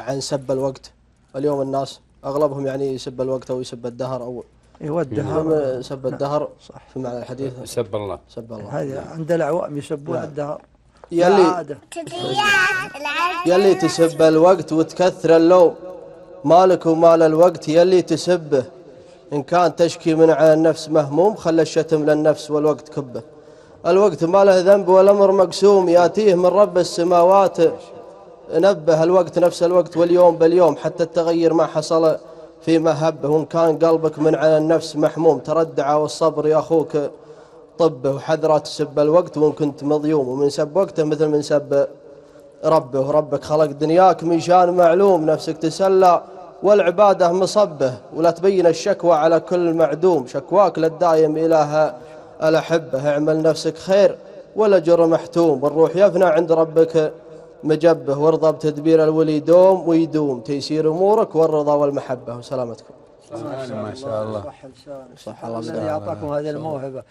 عن سب الوقت. اليوم الناس أغلبهم يعني يسب الوقت أو يسب الدهر أو الدهر. سب الدهر صح. في معنى الحديث سب الله. سب الله. هذا عند العوام يسبون الدهر. يلي تسب الوقت وتكثر اللوم، مالك ومال الوقت يلي تسبه. إن كان تشكي من على النفس مهموم، خلى الشتم للنفس والوقت كبه. الوقت ما له ذنب والأمر مقسوم، ياتيه من رب السماوات نبه. الوقت نفس الوقت واليوم باليوم، حتى التغير ما حصل فيما هبه. وإن كان قلبك من على النفس محموم، تردع والصبر يا أخوك طبه. وحذرة تسب الوقت وإن كنت مضيوم، ومن سب وقته مثل من سب ربه. وربك خلق دنياك من شان معلوم، نفسك تسلى والعبادة مصبه. ولا تبين الشكوى على كل معدوم، شكواك للدايم إله الأحبه. اعمل نفسك خير ولا جر محتوم، والروح يفنى عند ربك مجبه. وارضى بتدبير الولي دوم ويدوم، تيسير أمورك والرضا والمحبة. وسلامتكم. ما شاء الله. صح الله الذي أعطاكم هذه الموهبة.